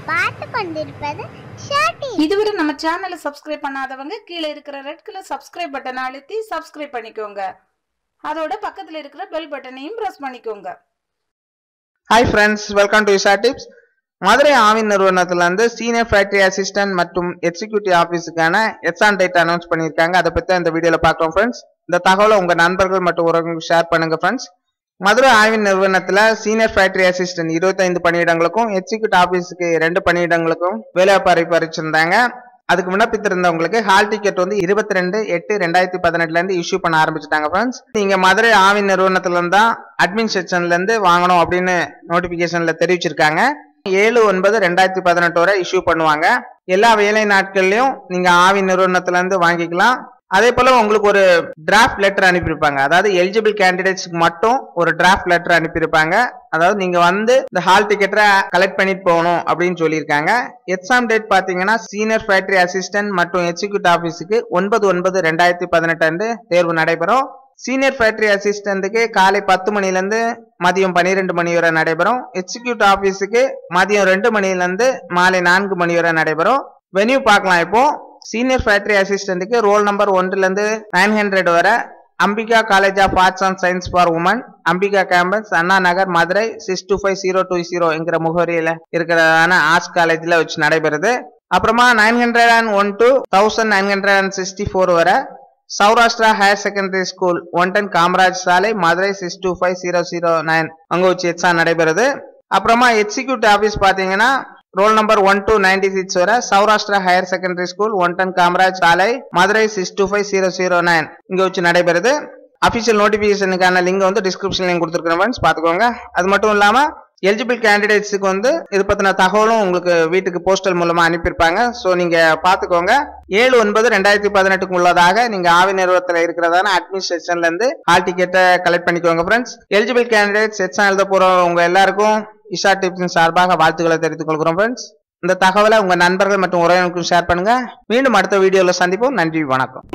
பார்த்து கொண்டிருப்பது ஷாட்டி. இதுவரை நம்ம சேனலை சப்ஸ்கிரைப் பண்ணாதவங்க கீழே இருக்கிற ரெட் கலர் சப்ஸ்கிரைப் பட்டனை அழுத்தி சப்ஸ்கிரைப் பண்ணிக்கோங்க. அதோட பக்கத்துல இருக்கிற பெல் பட்டனையும் பிரஸ் பண்ணிக்கோங்க. Hi friends, welcome to Isha tips. Madurai Aavin நிறுவனத்துல இருந்து சீனியர் ஃபேக்டரி அசிஸ்டன்ட் மற்றும் எக்ஸிக்யூட்டிவ் ஆஃபீஸுக்கான எக்ஸாம் டேட் அனௌன்ஸ் பண்ணியிருக்காங்க. அதை பற்றி இந்த வீடியோல பார்க்கலாம் ஃப்ரெண்ட்ஸ். இந்த தகவலை உங்க நண்பர்கள் மற்றும் உறவுகளுக்கு ஷேர் பண்ணுங்க ஃப்ரெண்ட்ஸ். மதுரை ஆவின் நிறுவனத்துல சீனியர் ஃபேக்டரி அசிஸ்டன்ட் 25 பணியிடங்களுக்கும் எக்ஸிக்யூட்டிவ் ஆஃபீஸுக்கு 2 பணியிடங்களுக்கும் வேலைவாய்ப்பு அறிவிச்சிருந்தாங்க. அதுக்கு விண்ணப்பித்திருந்தவங்களுக்கு ஹால் டிக்கெட் வந்து 22/8/2018 இருந்து இஷ்யூ பண்ண ஆரம்பிச்சுட்டாங்க ஃப்ரெண்ட்ஸ். நீங்க மதுரை ஆவின் நிறுவனத்துல இருந்தா அட்மின் செக்ஷன்ல இருந்து வாங்கணும் அப்படின்னு நோட்டிபிகேஷன்ல தெரிவிச்சிருக்காங்க. 7/9/2018 வரை இஷ்யூ பண்ணுவாங்க. எல்லா வேலை நாட்கள்லயும் நீங்க ஆவின் நிறுவனத்துல இருந்து வாங்கிக்கலாம். அதே போல உங்களுக்கு ஒரு டிராஃப்ட் லெட்டர் அனுப்பியிருப்பாங்க. அதாவது எலிஜிபிள் கேண்டிடேட்ஸ்க்கு மட்டும் ஒரு டிராஃப்ட் லெட்டர் அனுப்பியிருப்பாங்க. அதாவது நீங்க வந்து இந்த ஹால் டிக்கெட்டை கலெக்ட் பண்ணிட்டு போகணும் அப்படின்னு சொல்லியிருக்காங்க. எக்ஸாம் டேட் பாத்தீங்கன்னா சீனியர் ஃபேக்டரி அசிஸ்டன்ட் மற்றும் எக்ஸிக்யூட்டிவ் ஆஃபீஸுக்கு 9/9/2018 அன்று தேர்வு நடைபெறும். சீனியர் ஃபேக்டரி அசிஸ்டன்ட்டுக்கு காலை 10 மணிலேருந்து மதியம் 12 மணி வரை நடைபெறும். எக்ஸிக்யூட்டிவ் ஆஃபீஸுக்கு மதியம் 2 மணிலேருந்து மாலை 4 மணி வரை நடைபெறும். வென்யூ பார்க்கலாம். இப்போ சீனியர் ஃபேக்டரி அசிஸ்டன்ட்டுக்கு ரோல் நம்பர் 1 900 வரை Ambika college of arts and science for women, Ambika campus, Anna Nagar, Madurai 625020 என்கிற முகவரியில இருக்கிறதான ஆர்ட்ஸ் காலேஜ்ல வச்சு நடைபெறுது. அப்புறமா 901 to 1964 வரை Saurashtra higher secondary school 110 Kamaraj சாலை, மதுரை 625009 அங்க வச்சு எக்ஸாம் நடைபெறுது. அப்புறமா எக்ஸிக்யூட்டிவ் ஆஃபீஸ் பாத்தீங்கன்னா ரோல் நம்பர் 1-96 வரை Saurashtra higher secondary school 110 Kamaraj சாலை, மதுரை 625009 இங்க வச்சு நடைபெறுது. அபிஷியல் நோட்டிபிகேஷனுக்கான லிங்க் வந்து டிஸ்கிரிப்ஷன் லிங்க் கொடுத்துருக்கேன் ஃப்ரெண்ட்ஸ், பாத்துக்கோங்க. அது மட்டும் இல்லாம எலிஜிபிள் கேண்டிடேட்ஸுக்கு வந்து இது பத்தின தகவலும் உங்களுக்கு வீட்டுக்கு போஸ்டல் மூலமா அனுப்பியிருப்பாங்க. ஸோ நீங்க பாத்துக்கோங்க. 7/9/2018 உள்ளதாக நீங்க ஆவி நிறுவனத்தில் இருக்கிறதான அட்மின் செக்ஷன்ல இருந்து ஹால் டிக்கெட்டை கலெக்ட் பண்ணிக்கோங்க ஃப்ரெண்ட்ஸ். எலிஜிபிள் கேண்டிடேட்ஸ் எக்ஸாம் எழுத போறவங்க எல்லாருக்கும் இஷா டிப்ஸின் சார்பாக வாழ்த்துக்களை தெரிவித்துக் கொள்கிறோம் ஃப்ரெண்ட்ஸ். இந்த தகவலை உங்க நண்பர்கள் மற்றும் உறவினருக்கும் ஷேர் பண்ணுங்க. மீண்டும் அடுத்த வீடியோல சந்திப்போம். நன்றி, வணக்கம்.